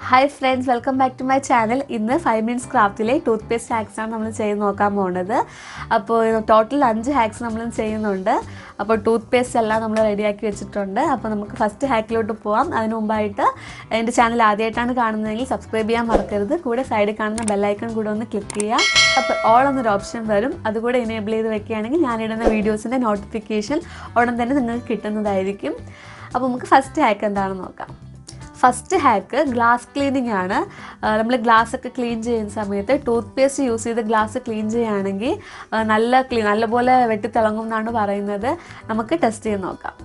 Hi friends, welcome back to my channel. ഇന്ന് 5 minutes ക്രാഫ്റ്റിലെ toothpaste hacks ആണ് നമ്മൾ ചെയ്ത് നോക്കാൻ പോകുന്നത്. അപ്പോൾ ടോട്ടൽ 5 ഹാക്സ് നമ്മൾ ചെയ്യുന്നുണ്ട്. അപ്പോൾ ടൂത്ത്പേസ്റ്റ് എല്ലാം നമ്മൾ റെഡിയാക്കി വെച്ചിട്ടുണ്ട്. അപ്പോൾ നമുക്ക് ഫസ്റ്റ് ഹാക്കിലോട്ട് പോവാം. അതിനു മുമ്പായിട്ട് എൻ്റെ ചാനൽ ആദ്യമായിട്ടാണ് കാണുന്നതെങ്കിൽ സബ്സ്ക്രൈബ് ചെയ്യാൻ മറക്കരുത്. കൂടെ സൈഡിൽ കാണുന്ന ബെൽ ഐക്കൺ കൂടെ ഒന്ന് ക്ലിക്ക് ചെയ്യുക. അപ്പോൾ ഓൾ എന്നൊരു ഓപ്ഷൻ വരും. അതുകൂടെ എനേബിൾ ചെയ്ത് വെക്കുകയാണെങ്കിൽ ഞാനിടുന്ന വീഡിയോസിൻ്റെ നോട്ടിഫിക്കേഷൻ ഉടൻ തന്നെ നിങ്ങൾക്ക് കിട്ടുന്നതായിരിക്കും. അപ്പോൾ നമുക്ക് ഫസ്റ്റ് ഹാക്ക് എന്താണെന്ന് നോക്കാം. ഫസ്റ്റ് ഹാക്ക് ഗ്ലാസ് ക്ലീനിങ് ആണ്. നമ്മൾ ഗ്ലാസ് ഒക്കെ ക്ലീൻ ചെയ്യുന്ന സമയത്ത് ടൂത്ത് പേസ്റ്റ് യൂസ് ചെയ്ത് ഗ്ലാസ് ക്ലീൻ ചെയ്യുകയാണെങ്കിൽ നല്ലപോലെ വെട്ടിത്തിളങ്ങും എന്നാണ് പറയുന്നത്. നമുക്ക് ടെസ്റ്റ് ചെയ്ത് നോക്കാം.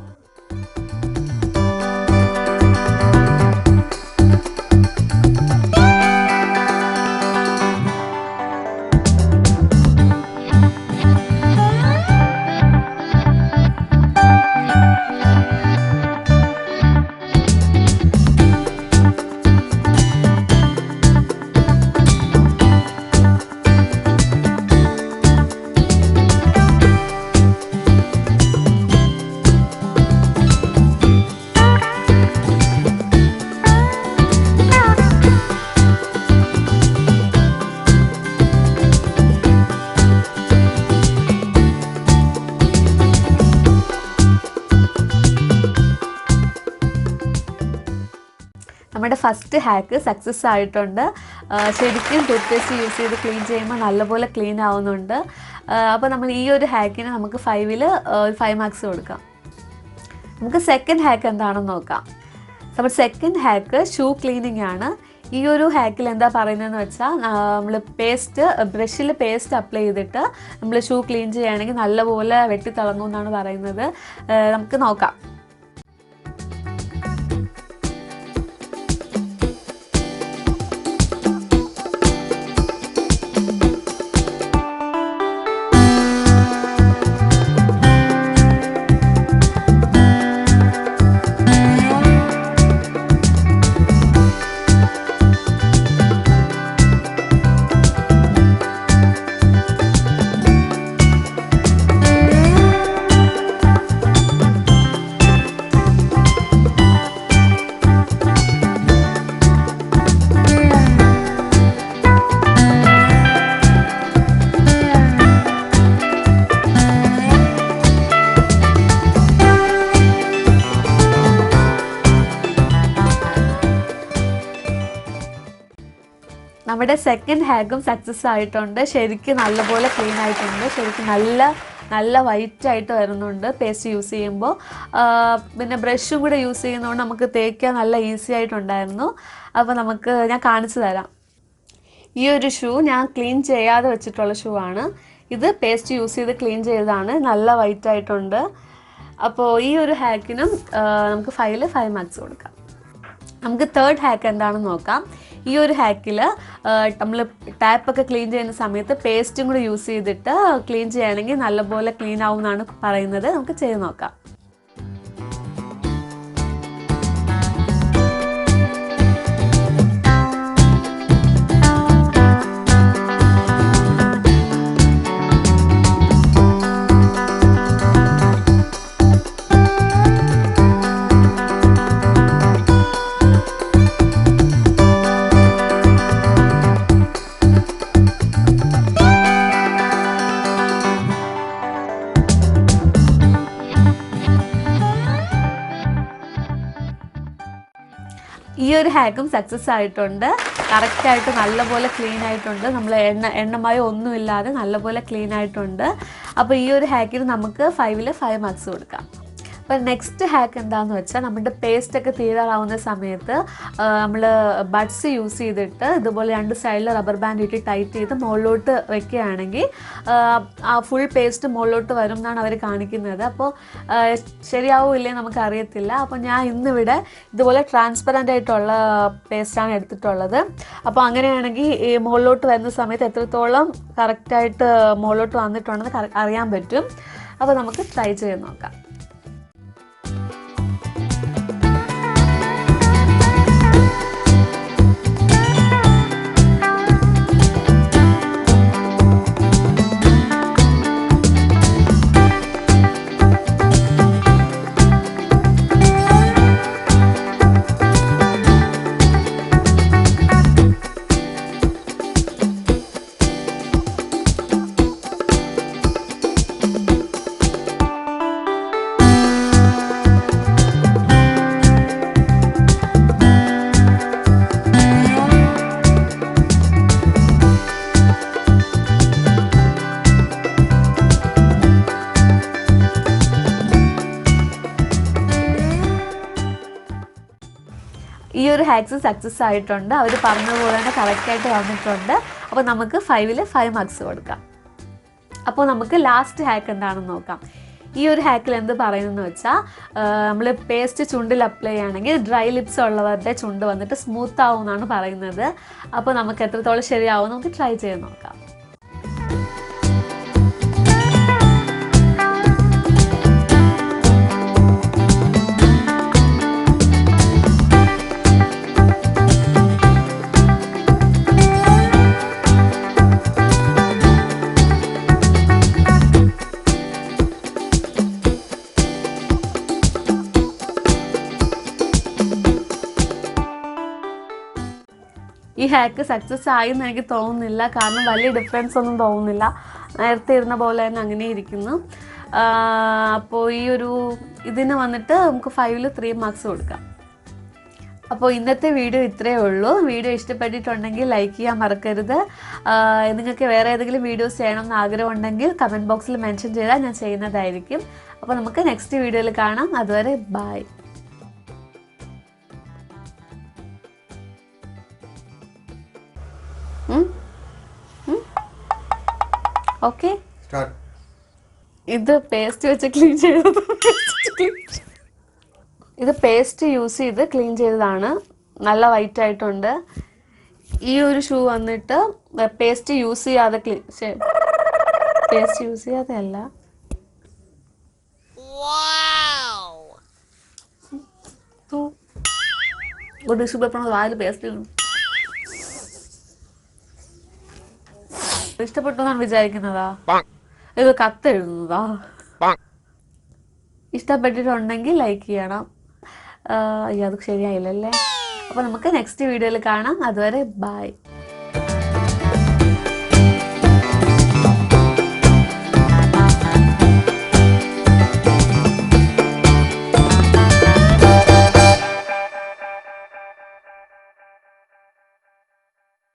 നമ്മുടെ ഫസ്റ്റ് ഹാക്ക് സക്സസ് ആയിട്ടുണ്ട്. ശരിക്കും ടൂത്ത് പേസ്റ്റ് യൂസ് ചെയ്ത് ക്ലീൻ ചെയ്യുമ്പോൾ നല്ലപോലെ ക്ലീൻ ആവുന്നുണ്ട്. അപ്പോൾ നമ്മൾ ഈ ഒരു ഹാക്കിന് നമുക്ക് 5ൽ 5 മാർക്സ് കൊടുക്കാം. നമുക്ക് സെക്കൻഡ് ഹാക്ക് എന്താണെന്ന് നോക്കാം. നമ്മൾ സെക്കൻഡ് ഹാക്ക് ഷൂ ക്ലീനിങ് ആണ്. ഈ ഒരു ഹാക്കിൽ എന്താ പറയുന്നതെന്ന് വെച്ചാൽ നമ്മൾ ബ്രഷിൽ പേസ്റ്റ് അപ്ലൈ ചെയ്തിട്ട് നമ്മൾ ഷൂ ക്ലീൻ ചെയ്യുകയാണെങ്കിൽ നല്ലപോലെ വെട്ടിത്തിളങ്ങും എന്നാണ് പറയുന്നത്. നമുക്ക് നോക്കാം. നമ്മുടെ സെക്കൻഡ് ഹാക്കും സക്സസ് ആയിട്ടുണ്ട്. ശരിക്കും നല്ലപോലെ ക്ലീൻ ആയിട്ടുണ്ട്. ശരിക്കും നല്ല വൈറ്റ് ആയിട്ട് വരുന്നുണ്ട് പേസ്റ്റ് യൂസ് ചെയ്യുമ്പോൾ. പിന്നെ ബ്രഷും കൂടെ യൂസ് ചെയ്യുന്നതുകൊണ്ട് നമുക്ക് തേക്കാൻ നല്ല ഈസി ആയിട്ടുണ്ടായിരുന്നു. അപ്പോൾ ഞാൻ കാണിച്ചു തരാം. ഈ ഒരു ഷൂ ഞാൻ ക്ലീൻ ചെയ്യാതെ വെച്ചിട്ടുള്ള ഷൂ ആണ്. ഇത് പേസ്റ്റ് യൂസ് ചെയ്ത് ക്ലീൻ ചെയ്തതാണ്. നല്ല വൈറ്റ് ആയിട്ടുണ്ട്. അപ്പോൾ ഈ ഒരു ഹാക്കിനും നമുക്ക് 5ൽ 5 മാർക്സ് കൊടുക്കാം. നമുക്ക് തേർഡ് ഹാക്ക് എന്താണെന്ന് നോക്കാം. ഈ ഒരു ഹാക്കിൽ നമ്മൾ ടാപ്പൊക്കെ ക്ലീൻ ചെയ്യുന്ന സമയത്ത് പേസ്റ്റും കൂടി യൂസ് ചെയ്തിട്ട് ക്ലീൻ ചെയ്യുകയാണെങ്കിൽ നല്ലപോലെ ക്ലീൻ ആവും എന്നാണ് പറയുന്നത്. നമുക്ക് ചെയ്ത് നോക്കാം. ഈ ഒരു ഹാക്കും സക്സസ് ആയിട്ടുണ്ട്. കറക്റ്റായിട്ട് നല്ലപോലെ ക്ലീൻ ആയിട്ടുണ്ട്. നമ്മൾ എണ്ണമയോ ഒന്നുമില്ലാതെ നല്ലപോലെ ക്ലീൻ ആയിട്ടുണ്ട്. അപ്പോൾ ഈ ഒരു ഹാക്കിന് നമുക്ക് 5ൽ 5 മാർക്സ് കൊടുക്കാം. അപ്പോൾ നെക്സ്റ്റ് ഹാക്ക് എന്താണെന്ന് വെച്ചാൽ നമ്മുടെ പേസ്റ്റൊക്കെ തീരാറാവുന്ന സമയത്ത് നമ്മൾ ബഡ്സ് യൂസ് ചെയ്തിട്ട് ഇതുപോലെ 2 സൈഡിൽ റബ്ബർ ബാൻഡ് ഇട്ട് ടൈറ്റ് ചെയ്ത് മുകളിലോട്ട് വെക്കുകയാണെങ്കിൽ ആ ഫുൾ പേസ്റ്റ് മുകളിലോട്ട് വരും എന്നാണ് അവർ കാണിക്കുന്നത്. അപ്പോൾ ശരിയാവില്ലേ നമുക്കറിയത്തില്ല. അപ്പോൾ ഞാൻ ഇന്നിവിടെ ഇതുപോലെ ട്രാൻസ്പെറൻ്റ് ആയിട്ടുള്ള പേസ്റ്റാണ് എടുത്തിട്ടുള്ളത്. അപ്പോൾ അങ്ങനെയാണെങ്കിൽ ഈ മുകളിലോട്ട് വരുന്ന സമയത്ത് എത്രത്തോളം കറക്റ്റായിട്ട് മുകളിലോട്ട് വന്നിട്ടുണ്ടെന്ന് അറിയാൻ പറ്റും. അപ്പോൾ നമുക്ക് ട്രൈ ചെയ്ത് നോക്കാം. ഈ ഒരു ഹാക്സ് സക്സസ് ആയിട്ടുണ്ട്. അവർ പറഞ്ഞതുപോലെ തന്നെ കറക്റ്റായിട്ട് വന്നിട്ടുണ്ട്. അപ്പോൾ നമുക്ക് 5ൽ 5 മാർക്സ് കൊടുക്കാം. അപ്പോൾ നമുക്ക് ലാസ്റ്റ് ഹാക്ക് എന്താണെന്ന് നോക്കാം. ഈ ഒരു ഹാക്കിൽ എന്ത് പറയുന്നതെന്ന് വെച്ചാൽ നമ്മൾ പേസ്റ്റ് ചുണ്ടിൽ അപ്ലൈ ചെയ്യുകയാണെങ്കിൽ ഡ്രൈ ലിപ്സ് ഉള്ളവരുടെ ചുണ്ട് വന്നിട്ട് സ്മൂത്ത് ആവും എന്നാണ് പറയുന്നത്. അപ്പോൾ നമുക്ക് എത്രത്തോളം ശരിയാവും നമുക്ക് ട്രൈ ചെയ്ത് നോക്കാം. ഈ ഹാക്ക് സക്സസ് ആയി എന്ന് എനിക്ക് തോന്നുന്നില്ല. കാരണം വലിയ ഡിഫറൻസ് ഒന്നും തോന്നുന്നില്ല. നേരത്തെ ഇരുന്ന പോലെ തന്നെ അങ്ങനെ ഇരിക്കുന്നു. അപ്പോൾ ഈ ഒരു ഇതിന് വന്നിട്ട് നമുക്ക് 5ൽ 3 മാർക്സ് കൊടുക്കാം. അപ്പോൾ ഇന്നത്തെ വീഡിയോ ഇത്രയേ ഉള്ളൂ. വീഡിയോ ഇഷ്ടപ്പെട്ടിട്ടുണ്ടെങ്കിൽ ലൈക്ക് ചെയ്യാൻ മറക്കരുത്. നിങ്ങൾക്ക് വേറെ ഏതെങ്കിലും വീഡിയോസ് ചെയ്യണമെന്ന് ആഗ്രഹമുണ്ടെങ്കിൽ കമൻറ്റ് ബോക്സിൽ മെൻഷൻ ചെയ്താൽ ഞാൻ ചെയ്യുന്നതായിരിക്കും. അപ്പോൾ നമുക്ക് നെക്സ്റ്റ് വീഡിയോയിൽ കാണാം. അതുവരെ ബൈ. ഓക്കെ, ഇത് പേസ്റ്റ് വെച്ച് ക്ലീൻ ചെയ്തത്. ഇത് പേസ്റ്റ് യൂസ് ചെയ്ത് ക്ലീൻ ചെയ്തതാണ്. നല്ല വൈറ്റ് ആയിട്ടുണ്ട്. ഈ ഒരു ഷൂ വന്നിട്ട് പേസ്റ്റ് യൂസ് ചെയ്യാതെ പേസ്റ്റ് യൂസ് ചെയ്യാതെ അല്ല, ഒരു ഷൂ വായിൽ പേസ്റ്റ് ഇഷ്ടപ്പെട്ടു എന്നാണ് വിചാരിക്കുന്നതാ. ഇത് കത്തെഴുതുന്നതാ. ഇഷ്ടപ്പെട്ടിട്ടുണ്ടെങ്കിൽ ലൈക്ക് ചെയ്യണം. അത് ശരിയായില്ലല്ലേ. അപ്പോൾ നമുക്ക് നെക്സ്റ്റ് വീഡിയോയിൽ കാണാം. അതുവരെ ബൈ.